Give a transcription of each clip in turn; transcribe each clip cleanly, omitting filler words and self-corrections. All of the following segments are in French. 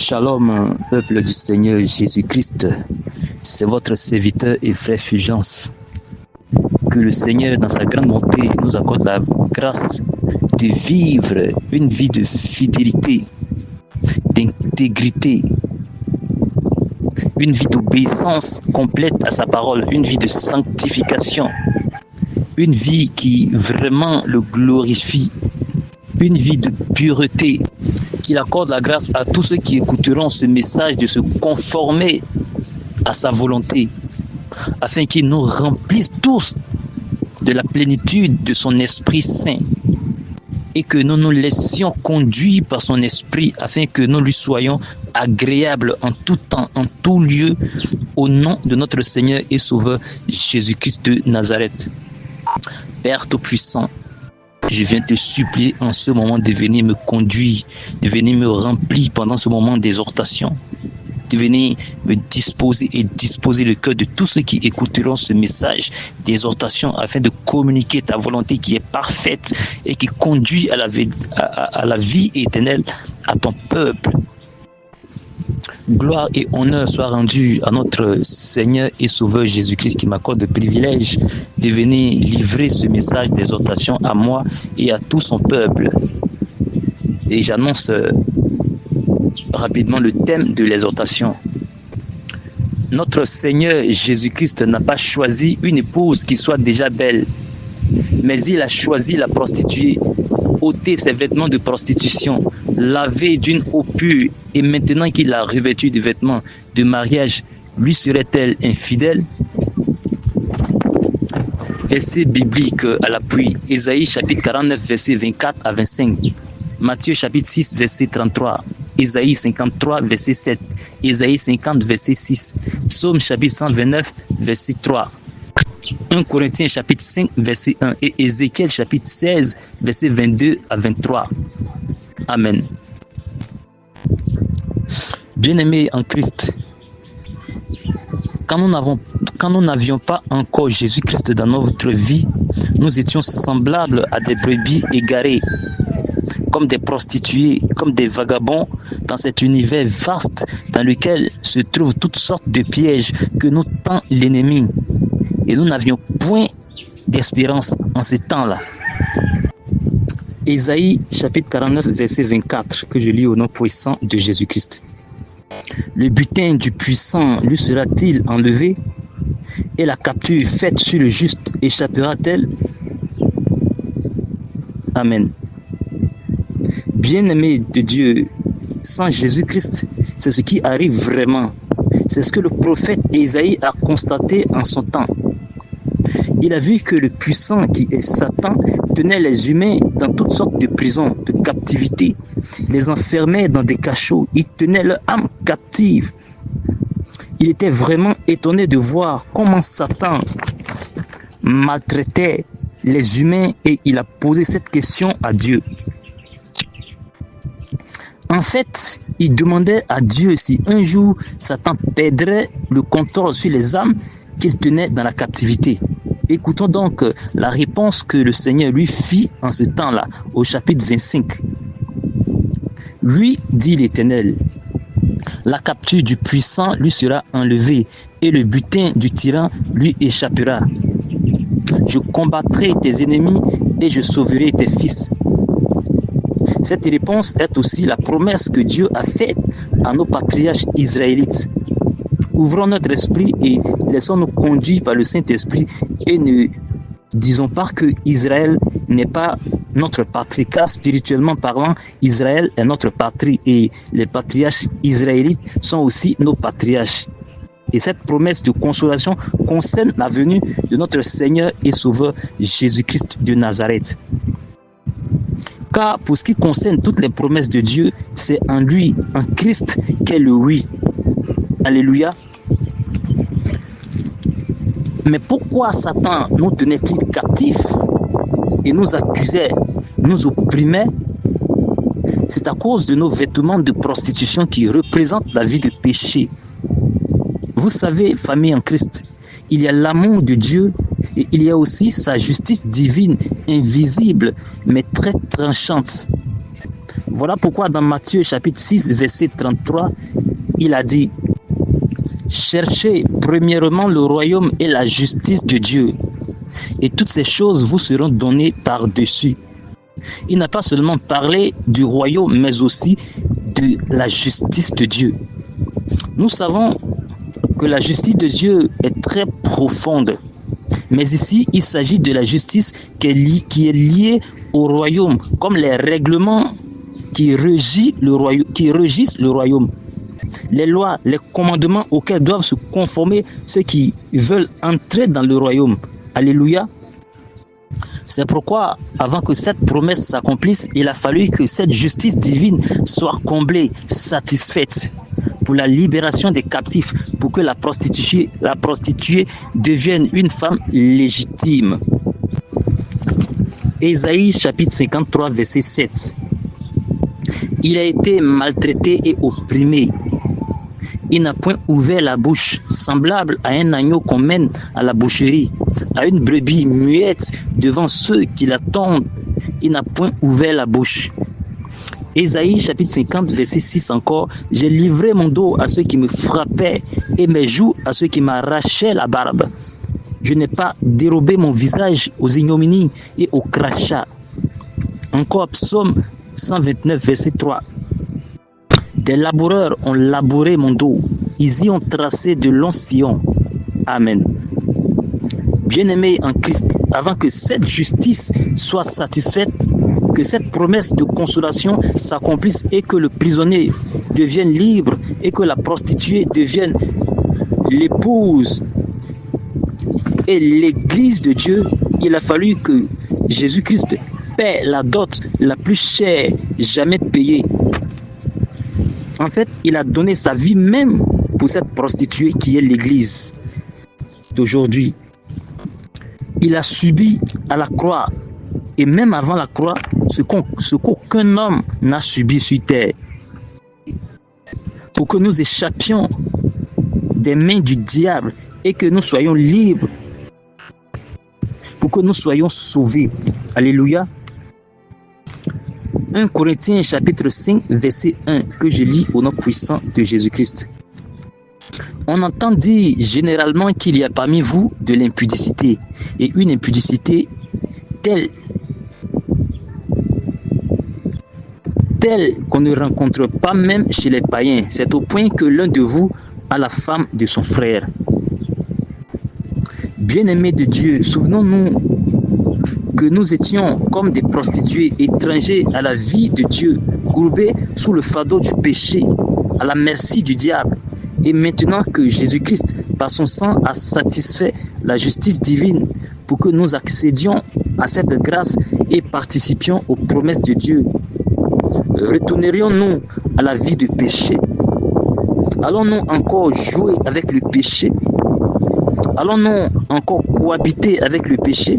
Shalom, peuple du Seigneur Jésus-Christ, c'est votre serviteur et frère Fulgence. Que le Seigneur, dans sa grande bonté, nous accorde la grâce de vivre une vie de fidélité, d'intégrité, une vie d'obéissance complète à sa parole, une vie de sanctification, une vie qui vraiment le glorifie, une vie de pureté, qu'il accorde la grâce à tous ceux qui écouteront ce message de se conformer à sa volonté, afin qu'il nous remplisse tous de la plénitude de son Esprit Saint et que nous nous laissions conduire par son Esprit afin que nous lui soyons agréables en tout temps, en tout lieu, au nom de notre Seigneur et Sauveur Jésus-Christ de Nazareth. Père Tout-Puissant, je viens te supplier en ce moment de venir me conduire, de venir me remplir pendant ce moment d'exhortation, de venir me disposer et disposer le cœur de tous ceux qui écouteront ce message d'exhortation afin de communiquer ta volonté qui est parfaite et qui conduit à la vie éternelle à ton peuple. Gloire et honneur soient rendus à notre Seigneur et Sauveur Jésus-Christ qui m'accorde le privilège de venir livrer ce message d'exhortation à moi et à tout son peuple. Et j'annonce rapidement le thème de l'exhortation. Notre Seigneur Jésus-Christ n'a pas choisi une épouse qui soit déjà belle, mais il a choisi la prostituée, ôter ses vêtements de prostitution, laver d'une eau pure, et maintenant qu'il a revêtu des vêtements de mariage, lui serait-elle infidèle? Verset biblique à l'appui, Ésaïe chapitre 49, verset 24 à 25, Matthieu chapitre 6, verset 33, Ésaïe 53, verset 7, Ésaïe 50, verset 6, Psaume chapitre 129, verset 3, 1 Corinthiens chapitre 5, verset 1 et Ézéchiel chapitre 16, verset 22 à 23. Amen. Bien-aimés en Christ, quand nous n'avions pas encore Jésus-Christ dans notre vie, nous étions semblables à des brebis égarées, comme des prostituées, comme des vagabonds dans cet univers vaste dans lequel se trouvent toutes sortes de pièges que nous tend l'ennemi. Et nous n'avions point d'espérance en ces temps-là. Ésaïe chapitre 49, verset 24, que je lis au nom puissant de Jésus-Christ. Le butin du puissant lui sera-t-il enlevé? Et la capture faite sur le juste échappera-t-elle? Amen. Bien-aimé de Dieu, sans Jésus-Christ, c'est ce qui arrive vraiment. C'est ce que le prophète Ésaïe a constaté en son temps. Il a vu que le puissant qui est Satan tenait les humains dans toutes sortes de prisons, de captivité, les enfermait dans des cachots, il tenait leur âme captive. Il était vraiment étonné de voir comment Satan maltraitait les humains et il a posé cette question à Dieu. En fait, il demandait à Dieu si un jour Satan perdrait le contrôle sur les âmes qu'il tenait dans la captivité. Écoutons donc la réponse que le Seigneur lui fit en ce temps-là, au chapitre 25. Lui, dit l'Éternel, la capture du puissant lui sera enlevée et le butin du tyran lui échappera. Je combattrai tes ennemis et je sauverai tes fils. Cette réponse est aussi la promesse que Dieu a faite à nos patriarches israélites. Ouvrons notre esprit et laissons-nous conduire par le Saint-Esprit et ne disons pas que Israël n'est pas notre patrie, car spirituellement parlant, Israël est notre patrie et les patriarches israélites sont aussi nos patriarches. Et cette promesse de consolation concerne la venue de notre Seigneur et Sauveur Jésus-Christ de Nazareth. Car pour ce qui concerne toutes les promesses de Dieu, c'est en lui, en Christ, qu'est le oui. Alléluia. Mais pourquoi Satan nous tenait-il captifs et nous accusait, nous opprimait? C'est à cause de nos vêtements de prostitution qui représentent la vie de péché. Vous savez, famille en Christ, il y a l'amour de Dieu et il y a aussi sa justice divine, invisible, mais très tranchante. Voilà pourquoi dans Matthieu chapitre 6, verset 33, il a dit: cherchez premièrement le royaume et la justice de Dieu, et toutes ces choses vous seront données par-dessus. Il n'a pas seulement parlé du royaume, mais aussi de la justice de Dieu. Nous savons que la justice de Dieu est très profonde. Mais ici, il s'agit de la justice qui est liée au royaume, comme les règlements qui régissent le royaume. Les lois, les commandements auxquels doivent se conformer ceux qui veulent entrer dans le royaume. Alléluia. C'est pourquoi, avant que cette promesse s'accomplisse, il a fallu que cette justice divine soit comblée, satisfaite, pour la libération des captifs, pour que la prostituée devienne une femme légitime. Ésaïe chapitre 53, verset 7. Il a été maltraité et opprimé. Il n'a point ouvert la bouche, semblable à un agneau qu'on mène à la boucherie, à une brebis muette devant ceux qui l'attendent. Il n'a point ouvert la bouche. Ésaïe chapitre 50, verset 6 encore. J'ai livré mon dos à ceux qui me frappaient et mes joues à ceux qui m'arrachaient la barbe. Je n'ai pas dérobé mon visage aux ignominies et aux crachats. Encore psaume 129, verset 3. Des laboureurs ont labouré mon dos. Ils y ont tracé de longs sillons. Amen. Bien-aimés en Christ, avant que cette justice soit satisfaite, que cette promesse de consolation s'accomplisse et que le prisonnier devienne libre et que la prostituée devienne l'épouse et l'église de Dieu, il a fallu que Jésus-Christ paie la dot la plus chère jamais payée. En fait, il a donné sa vie même pour cette prostituée qui est l'église d'aujourd'hui. Il a subi à la croix, et même avant la croix, ce qu'aucun homme n'a subi sur terre. Pour que nous échappions des mains du diable et que nous soyons libres, pour que nous soyons sauvés. Alléluia. 1 Corinthiens chapitre 5, verset 1, que je lis au nom puissant de Jésus-Christ. On entend dire généralement qu'il y a parmi vous de l'impudicité, et une impudicité telle qu'on ne rencontre pas même chez les païens. C'est au point que l'un de vous a la femme de son frère. Bien-aimés de Dieu, souvenons-nous que nous étions comme des prostituées, étrangers à la vie de Dieu, courbés sous le fardeau du péché, à la merci du diable. Et maintenant que Jésus-Christ, par son sang, a satisfait la justice divine pour que nous accédions à cette grâce et participions aux promesses de Dieu, retournerions-nous à la vie de péché? Allons-nous encore jouer avec le péché? Allons-nous encore cohabiter avec le péché?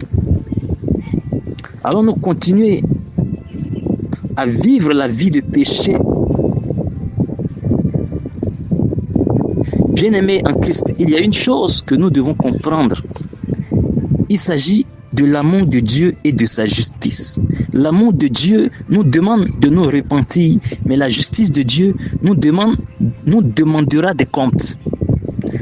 Allons-nous continuer à vivre la vie de péché? Bien-aimés en Christ, il y a une chose que nous devons comprendre. Il s'agit de l'amour de Dieu et de sa justice. L'amour de Dieu nous demande de nous repentir, mais la justice de Dieu nous demandera des comptes.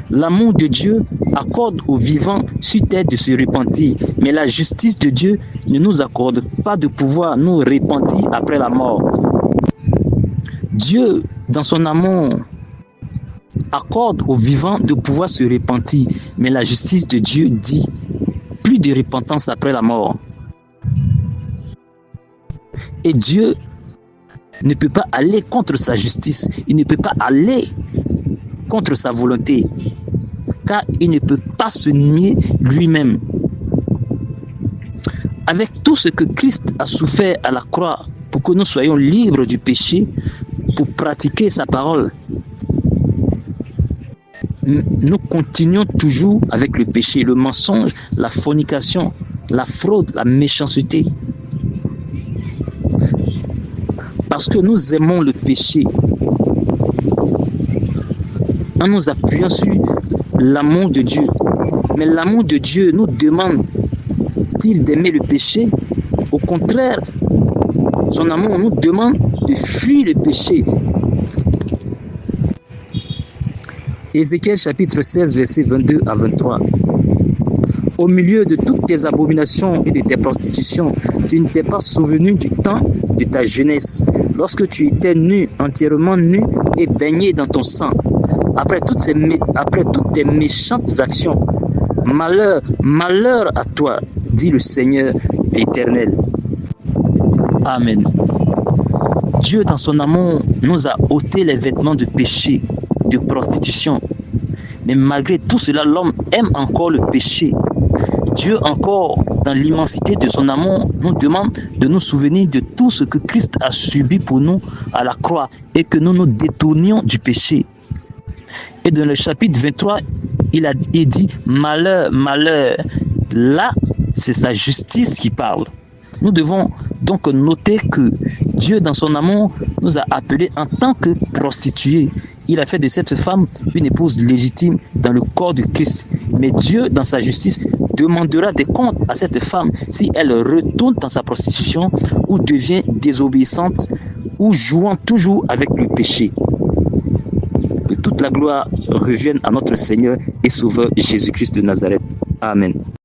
L'amour de Dieu accorde aux vivants sur terre de se repentir, mais la justice de Dieu ne nous accorde pas de pouvoir nous repentir après la mort. Dieu, dans son amour, accorde aux vivants de pouvoir se repentir, mais la justice de Dieu dit plus de repentance après la mort. Et Dieu ne peut pas aller contre sa justice, il ne peut pas aller contre sa volonté, car il ne peut pas se nier lui-même. Avec tout ce que Christ a souffert à la croix pour que nous soyons libres du péché, pour pratiquer sa parole, nous continuons toujours avec le péché, le mensonge, la fornication, la fraude, la méchanceté. Parce que nous aimons le péché, en nous appuyant sur l'amour de Dieu. Mais l'amour de Dieu nous demande-t-il d'aimer le péché? Au contraire, son amour nous demande de fuir le péché. Ézéchiel chapitre 16, versets 22 à 23. Au milieu de toutes tes abominations et de tes prostitutions, tu ne t'es pas souvenu du temps de ta jeunesse, lorsque tu étais nu, entièrement nu et baigné dans ton sang. Après toutes tes méchantes actions, malheur, malheur à toi, dit le Seigneur éternel. Amen. Dieu, dans son amour, nous a ôté les vêtements de péché, de prostitution. Mais malgré tout cela, l'homme aime encore le péché. Dieu, encore, dans l'immensité de son amour, nous demande de nous souvenir de tout ce que Christ a subi pour nous à la croix et que nous nous détournions du péché. Et dans le chapitre 23, il dit « Malheur, malheur ». Là, c'est sa justice qui parle. Nous devons donc noter que Dieu, dans son amour, nous a appelés en tant que prostituées. Il a fait de cette femme une épouse légitime dans le corps de Christ. Mais Dieu, dans sa justice, demandera des comptes à cette femme si elle retourne dans sa prostitution ou devient désobéissante ou jouant toujours avec le péché. Que toute la gloire revienne à notre Seigneur et Sauveur Jésus-Christ de Nazareth. Amen.